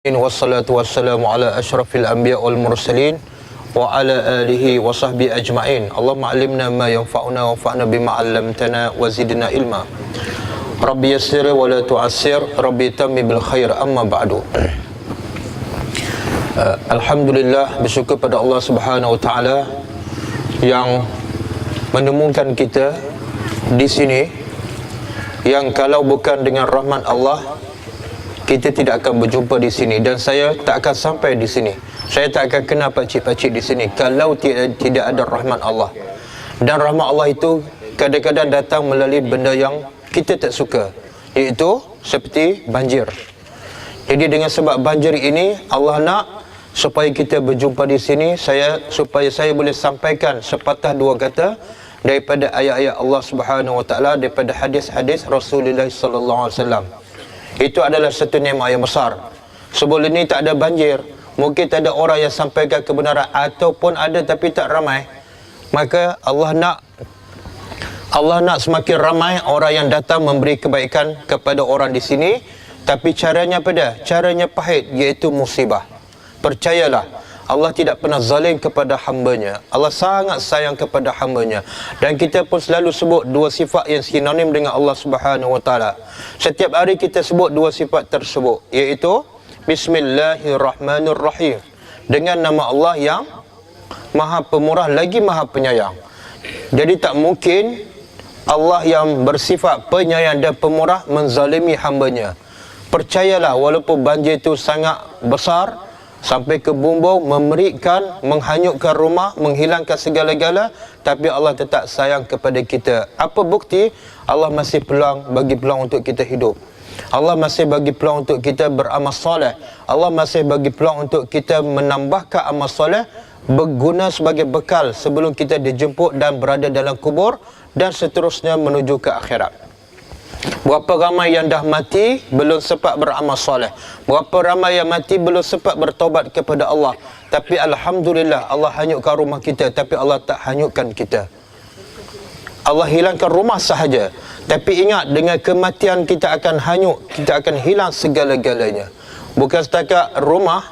Wassalatu wassalamu ala asyrafil anbiya wal mursalin wa ala alihi wa sahbihi ajma'in. Allahumma alimna ma yanfa'una wa fa'na bima 'allamtana wa zidna ilma. Rabbi yassir wa la tu'assir, Rabbi tammi bil khair, amma ba'du. Alhamdulillah, bersyukur pada Allah Subhanahu wa taala yang menemukan kita di sini, yang kalau bukan dengan rahmat Allah kita tidak akan berjumpa di sini, dan saya tak akan sampai di sini. Saya tak akan kenal pakcik-pakcik di sini kalau tidak ada rahmat Allah. Dan rahmat Allah itu kadang-kadang datang melalui benda yang kita tak suka, iaitu seperti banjir. Jadi dengan sebab banjir ini, Allah nak supaya kita berjumpa di sini, supaya saya boleh sampaikan sepatah dua kata daripada ayat-ayat Allah Subhanahu wa taala, daripada hadis-hadis Rasulullah sallallahu alaihi wasallam. Itu adalah satu nikmat yang besar. Sebelum ini tak ada banjir, mungkin tak ada orang yang sampaikan kebenaran, ataupun ada tapi tak ramai. Maka Allah nak semakin ramai orang yang datang memberi kebaikan kepada orang di sini. Tapi caranya apa dah? Caranya pahit, iaitu musibah. Percayalah, Allah tidak pernah zalim kepada hambanya. Allah sangat sayang kepada hambanya. Dan kita pun selalu sebut dua sifat yang sinonim dengan Allah Subhanahu wa taala. Setiap hari kita sebut dua sifat tersebut, iaitu Bismillahirrahmanirrahim, dengan nama Allah yang Maha Pemurah lagi Maha Penyayang. Jadi tak mungkin Allah yang bersifat penyayang dan pemurah menzalimi hambanya. Percayalah, walaupun banjir itu sangat besar sampai ke bumbung, memerikan, menghanyutkan rumah, menghilangkan segala-gala, tapi Allah tetap sayang kepada kita. Apa bukti? Allah masih bagi peluang untuk kita hidup. Allah masih bagi peluang untuk kita beramal soleh. Allah masih bagi peluang untuk kita menambahkan amal soleh, berguna sebagai bekal sebelum kita dijemput dan berada dalam kubur, dan seterusnya menuju ke akhirat. Berapa ramai yang dah mati belum sempat beramal soleh. Berapa ramai yang mati belum sempat bertaubat kepada Allah. Tapi Alhamdulillah, Allah hanyutkan rumah kita, tapi Allah tak hanyutkan kita. Allah hilangkan rumah sahaja, tapi ingat, dengan kematian kita akan hanyut, kita akan hilang segala-galanya. Bukan setakat rumah,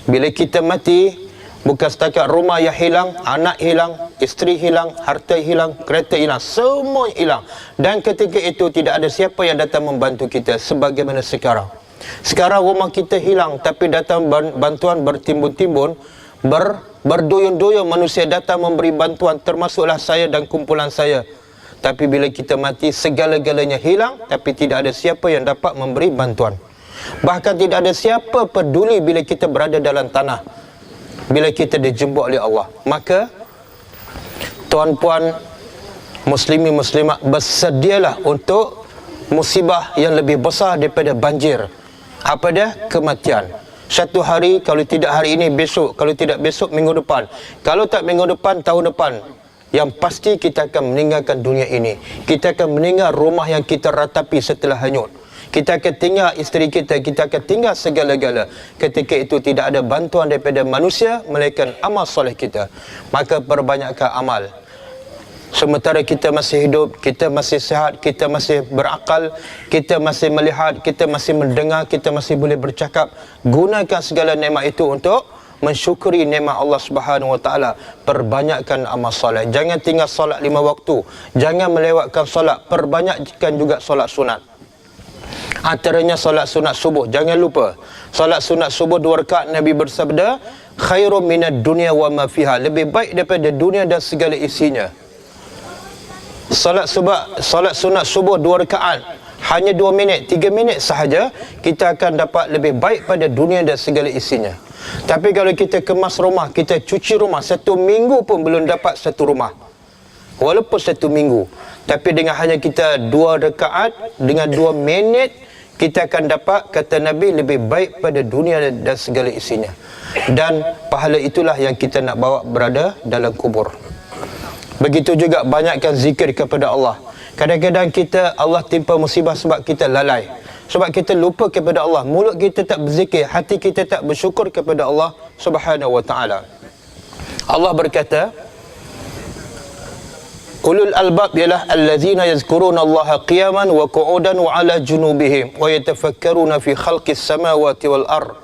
bila kita mati, bukan setakat rumah yang hilang, anak hilang, isteri hilang, harta hilang, kereta hilang, semua hilang. Dan ketika itu tidak ada siapa yang datang membantu kita sebagaimana sekarang. Sekarang rumah kita hilang, tapi datang bantuan bertimbun-timbun, berduyun-duyun manusia datang memberi bantuan, termasuklah saya dan kumpulan saya. Tapi bila kita mati, segala-galanya hilang, tapi tidak ada siapa yang dapat memberi bantuan. Bahkan tidak ada siapa peduli bila kita berada dalam tanah, bila kita dijemput oleh Allah. Maka tuan-puan muslimin muslimat, bersedialah untuk musibah yang lebih besar daripada banjir. Apa dia? Kematian. Satu hari, kalau tidak hari ini, besok. Kalau tidak besok, minggu depan. Kalau tak minggu depan, tahun depan. Yang pasti kita akan meninggalkan dunia ini. Kita akan meninggal rumah yang kita ratapi setelah hanyut. Kita akan tinggal isteri kita, kita akan tinggal segala-gala. Ketika itu tidak ada bantuan daripada manusia, melainkan amal soleh kita. Maka perbanyakkan amal. Sementara kita masih hidup, kita masih sihat, kita masih berakal, kita masih melihat, kita masih mendengar, kita masih boleh bercakap, gunakan segala nikmat itu untuk mensyukuri nikmat Allah Subhanahu wa taala. Perbanyakkan amal soleh. Jangan tinggal solat 5 waktu. Jangan melewatkan solat. Perbanyakkan juga solat sunat. Antaranya solat sunat subuh. Jangan lupa, solat sunat subuh 2 rakaat, Nabi bersabda, khairum minad dunya wa ma fiha, lebih baik daripada dunia dan segala isinya. Solat sunat subuh 2 rakaat, hanya 2 minit, 3 minit sahaja, kita akan dapat lebih baik pada dunia dan segala isinya. Tapi kalau kita kemas rumah, kita cuci rumah, 1 minggu pun belum dapat 1 rumah, walaupun 1 minggu. Tapi dengan hanya kita 2 rakaat, dengan 2 minit, kita akan dapat, kata Nabi, lebih baik pada dunia dan segala isinya. Dan pahala itulah yang kita nak bawa berada dalam kubur. Begitu juga banyakkan zikir kepada Allah. Kadang-kadang kita, Allah timpa musibah sebab kita lalai, sebab kita lupa kepada Allah. Mulut kita tak berzikir, hati kita tak bersyukur kepada Allah Subhanahu wa taala. Allah berkata, ulul albab ialah allazina yazkuruna Allah qiyaman wa qu'udan wa ala junubihim wa yatafakkaruna fi khalqis samawati wal ard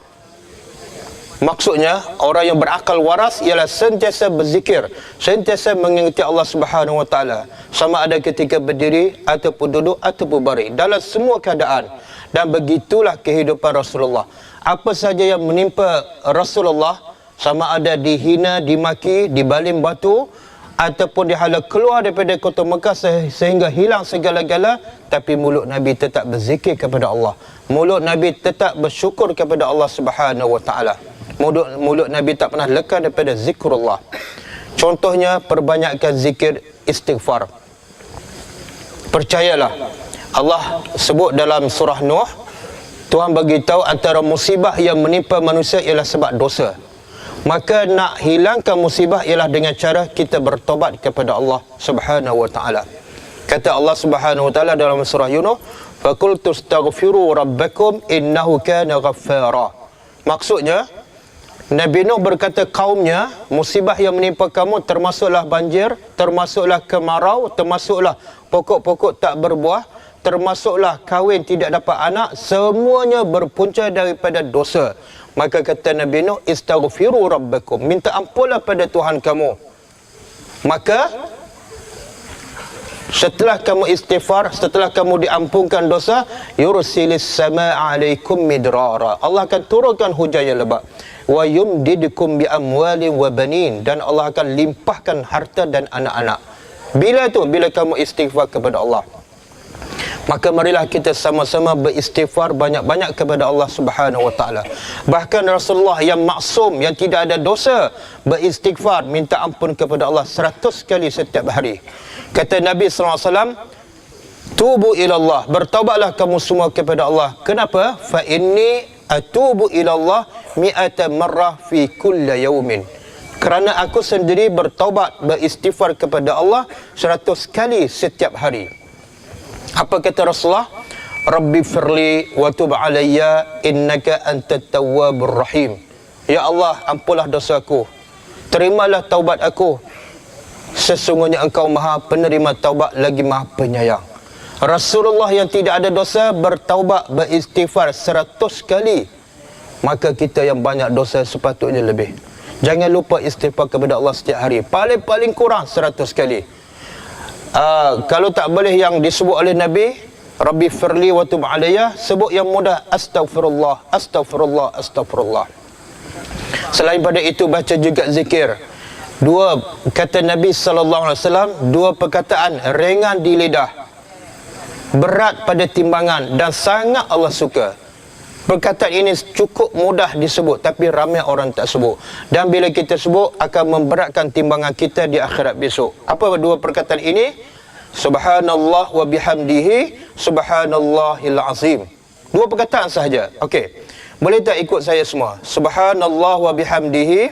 Maksudnya orang yang berakal waras ialah sentiasa berzikir, sentiasa mengingati Allah Subhanahu wa taala, sama ada ketika berdiri ataupun duduk ataupun baring, dalam semua keadaan. Dan begitulah kehidupan Rasulullah. Apa saja yang menimpa Rasulullah, sama ada dihina, dimaki, dibaling batu ataupun dihala keluar daripada kota Mekah sehingga hilang segala-gala, tapi mulut Nabi tetap berzikir kepada Allah. Mulut Nabi tetap bersyukur kepada Allah Subhanahu wa taala. Mulut Nabi tak pernah lekang daripada zikrullah. Contohnya, perbanyakkan zikir istighfar. Percayalah, Allah sebut dalam surah Nuh, Tuhan bagi tahu antara musibah yang menimpa manusia ialah sebab dosa. Maka nak hilangkan musibah ialah dengan cara kita bertobat kepada Allah Subhanahu wa taala. Kata Allah Subhanahu wa taala dalam surah Yunus, "Faqultu astaghfiru rabbakum innahu kana ghaffara." Maksudnya, Nabi Nuh berkata kaumnya, musibah yang menimpa kamu termasuklah banjir, termasuklah kemarau, termasuklah pokok-pokok tak berbuah, termasuklah kahwin tidak dapat anak, semuanya berpunca daripada dosa. Maka kata Nabi Nuh, istaghfiru rabbakum, minta ampunlah pada Tuhan kamu. Maka setelah kamu istighfar, setelah kamu diampunkan dosa, yursilis samaa alaikum midrara, Allah akan turunkan hujan yang lebat. Wa yumdidukum bi amwalin wa banin, dan Allah akan limpahkan harta dan anak-anak. Bila tu? Bila kamu istighfar kepada Allah. Maka marilah kita sama-sama beristighfar banyak-banyak kepada Allah Subhanahu wa taala. Bahkan Rasulullah yang maksum, yang tidak ada dosa, beristighfar, minta ampun kepada Allah 100 kali setiap hari. Kata Nabi SAW, tubu ilallah, bertaubatlah kamu semua kepada Allah. Kenapa? Fa inni atubu ilallah mi'ata marrah fi kulli yaumin. Kerana aku sendiri bertaubat, beristighfar kepada Allah 100 kali setiap hari. Apa kata Rasulullah? Rabbi firli wa tub alayya innaka antat tawwabur rahim. Ya Allah, ampunlah dosaku, terimalah taubat aku, sesungguhnya engkau maha penerima taubat lagi maha penyayang. Rasulullah yang tidak ada dosa bertaubat, beristighfar 100 kali. Maka kita yang banyak dosa sepatutnya lebih. Jangan lupa istighfar kepada Allah setiap hari, paling-paling kurang 100 kali. Kalau tak boleh yang disebut oleh Nabi, Rabbi firli wa tub alayya, sebut yang mudah, astaghfirullah, astaghfirullah, astaghfirullah. Selain pada itu, baca juga zikir. Dua kata Nabi SAW, dua perkataan ringan di lidah, berat pada timbangan, dan sangat Allah suka. Perkataan ini cukup mudah disebut, tapi ramai orang tak sebut. Dan bila kita sebut, akan memberatkan timbangan kita di akhirat besok. Apa dua perkataan ini? Subhanallah wa bihamdihi, subhanallahil azim. Dua perkataan sahaja. Okey. Boleh tak ikut saya semua? Subhanallah wa bihamdihi,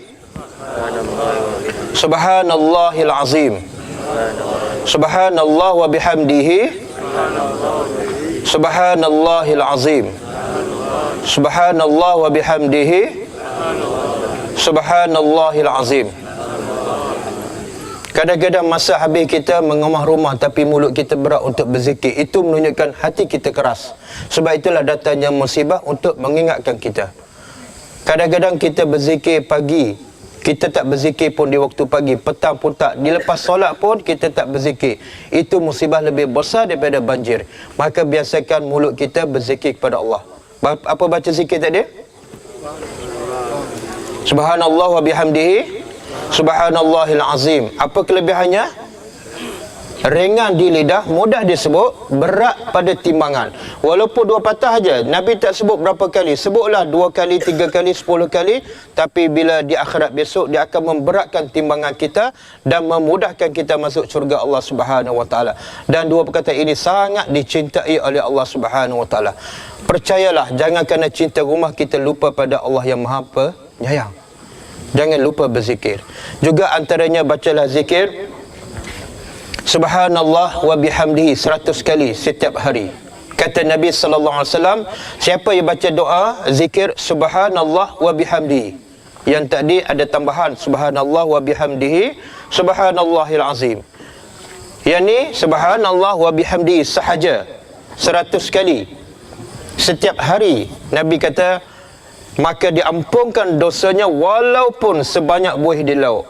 subhanallahil azim. Subhanallah wa bihamdihi, subhanallahil azim. Subhanallah wa bihamdihi, subhanallahil azim. Kadang-kadang masa habis kita mengomah rumah, tapi mulut kita berat untuk berzikir. Itu menunjukkan hati kita keras. Sebab itulah datangnya musibah untuk mengingatkan kita. Kadang-kadang kita berzikir pagi, kita tak berzikir pun di waktu pagi, petang pun tak, dilepas solat pun kita tak berzikir. Itu musibah lebih besar daripada banjir. Maka biasakan mulut kita berzikir kepada Allah. Apa baca zikir tadi? Subhanallah wa bihamdihi, subhanallahil azim. Apa kelebihannya? Ringan di lidah, mudah disebut, berat pada timbangan. Walaupun dua patah saja, Nabi tak sebut berapa kali. Sebutlah 2 kali, 3 kali, 10 kali. Tapi bila di akhirat besok, dia akan memberatkan timbangan kita dan memudahkan kita masuk syurga Allah Subhanahu wa taala. Dan dua perkataan ini sangat dicintai oleh Allah Subhanahu wa taala. Percayalah, jangan kerana cinta rumah kita lupa pada Allah yang Maha Penyayang. Jangan lupa berzikir. Juga antaranya bacalah zikir Subhanallah wa bihamdihi 100 kali setiap hari. Kata Nabi SAW, siapa yang baca doa zikir Subhanallah wa bihamdihi, yang tadi ada tambahan Subhanallah wa bihamdihi, subhanallahil azim. Yang ni Subhanallah wa bihamdihi sahaja 100 kali setiap hari. Nabi kata maka diampunkan dosanya walaupun sebanyak buih di laut.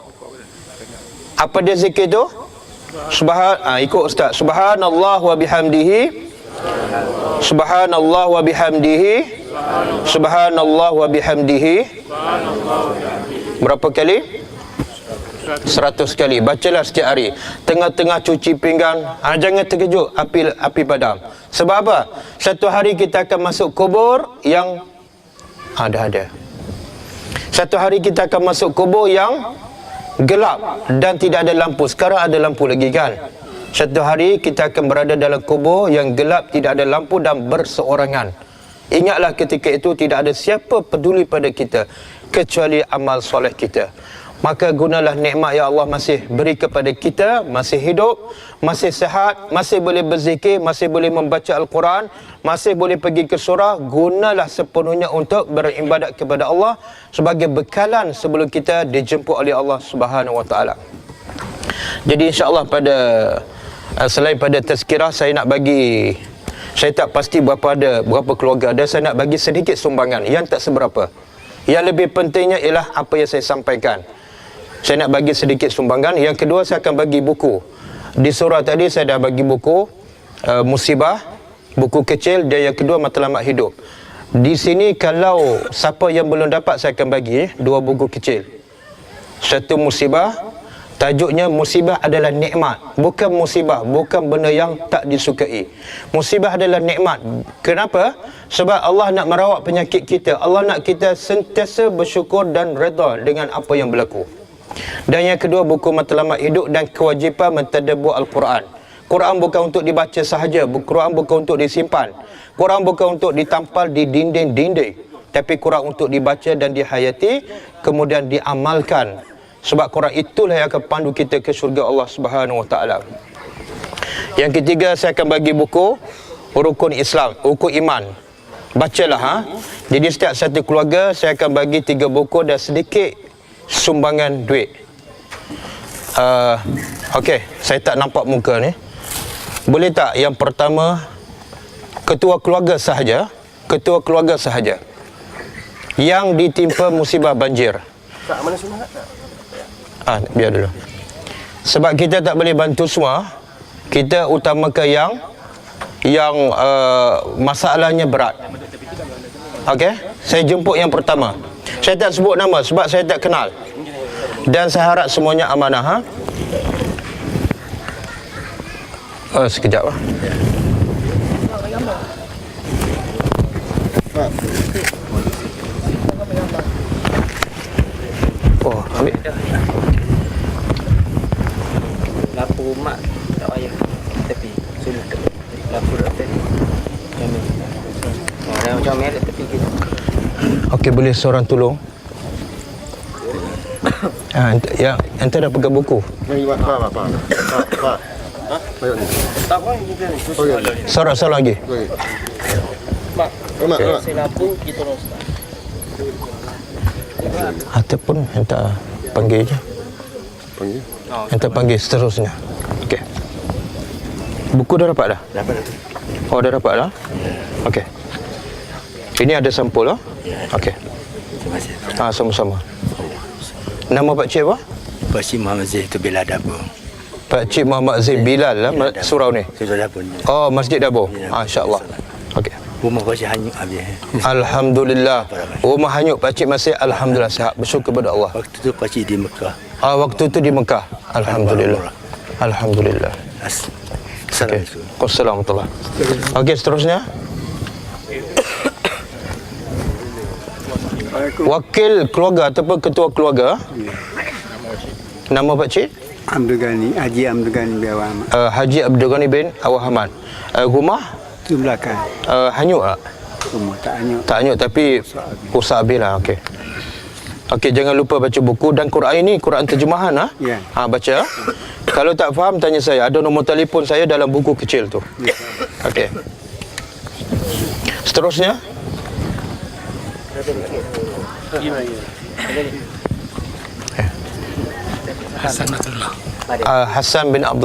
Apa dia zikir tu? Ikut ustaz. Subhanallah wa bihamdihi, subhanallah wa bihamdihi, subhanallah wa bihamdihi. Berapa kali? 100 kali. Bacalah setiap hari. Tengah-tengah cuci pinggan, jangan terkejut api padam. Sebab apa? Satu hari kita akan masuk kubur yang ada. Satu hari kita akan masuk kubur yang gelap dan tidak ada lampu. Sekarang ada lampu lagi kan? Satu hari kita akan berada dalam kubur yang gelap, tidak ada lampu dan berseorangan. Ingatlah ketika itu tidak ada siapa peduli pada kita kecuali amal soleh kita. Maka gunalah nikmat yang Allah masih beri kepada kita, masih hidup, masih sehat, masih boleh berzikir, masih boleh membaca Al-Quran, masih boleh pergi ke surau. Gunalah sepenuhnya untuk beribadat kepada Allah sebagai bekalan sebelum kita dijemput oleh Allah Subhanahu Wa Taala. Jadi insya-Allah selain pada tazkirah, saya nak bagi, saya tak pasti berapa keluarga ada, saya nak bagi sedikit sumbangan yang tak seberapa. Yang lebih pentingnya ialah apa yang saya sampaikan. Saya nak bagi sedikit sumbangan. Yang kedua, saya akan bagi buku. Di surah tadi saya dah bagi buku musibah, buku kecil, dan yang kedua matlamat hidup. Di sini kalau siapa yang belum dapat, saya akan bagi dua buku kecil. Satu musibah, tajuknya musibah adalah nikmat, bukan musibah, bukan benda yang tak disukai. Musibah adalah nikmat. Kenapa? Sebab Allah nak merawat penyakit kita. Allah nak kita sentiasa bersyukur dan redha dengan apa yang berlaku. Dan yang kedua, buku matlamat hidup dan kewajipan mentadabbur Al-Quran. Quran bukan untuk dibaca sahaja, Quran bukan untuk disimpan, Quran bukan untuk ditampal di dinding-dinding, tapi Quran untuk dibaca dan dihayati, kemudian diamalkan. Sebab Quran itulah yang akan pandu kita ke syurga Allah Subhanahu Wa Taala. Yang ketiga, saya akan bagi buku Rukun Islam, Rukun Iman. Bacalah Jadi setiap satu keluarga saya akan bagi 3 buku dan sedikit sumbangan duit. Okey, saya tak nampak muka ni. Boleh tak yang pertama ketua keluarga sahaja, ketua keluarga sahaja yang ditimpa musibah banjir. Tak, mana sunat? Biar dulu. Sebab kita tak boleh bantu semua. Kita utamakan yang masalahnya berat. Okey, saya jemput yang pertama. Saya tak sebut nama sebab saya tak kenal. Dan saya harap semuanya amanah. Sekejap ambil. Lampu mak tak payah tepi. Sini lampu dekat ni. Ada macam merah tepi kita. Okey, boleh seorang tolong? Ente dah pegang buku. Pak. Tak apa ni kita ni. Seorang lagi. Mak. Saya lampu kita terus. Ataupun ente panggil je. Panggil? Ente panggil seterusnya. Okey. Buku dah dapat dah? Dapat. Oh, dah dapat dah? Okey. Ini ada sampul lah? Okey. Terima kasih. Sama-sama. Nama Pak Cik apa? Pak Cik Muhammad Zain tu Bilal Dapur. Pak Cik Muhammad Zain Bilal lah, surau ni? Surau Dapur. Oh, Masjid Dapur. Insya-Allah. Okey. Rumah Pak Cik hanyut habis. Alhamdulillah. Rumah hanyut Pak Cik masih alhamdulillah sihat. Bersyukur kepada Allah. Waktu tu Pak Cik di Mekah. Waktu tu di Mekah. Alhamdulillah. Alhamdulillah. Assalamualaikum. Wassalamualaikum. Okey, seterusnya. Wakil keluarga ataupun ketua keluarga. Nama Pak Cik? Abdul Ghani, Haji Abdul Ghani bin Awang. Haji Abdul Ghani bin Awang. Rumah? Itu belakang. Hanyut tak? Rumah tak hanyut. Tak hanyut tapi rosak habis lah. Okey. Okey, jangan lupa baca buku dan Quran ini Quran terjemahan Ya. Baca. Kalau tak faham tanya saya, ada nombor telefon saya dalam buku kecil tu. Ya. Okey. Seterusnya. Hasan bin Abdul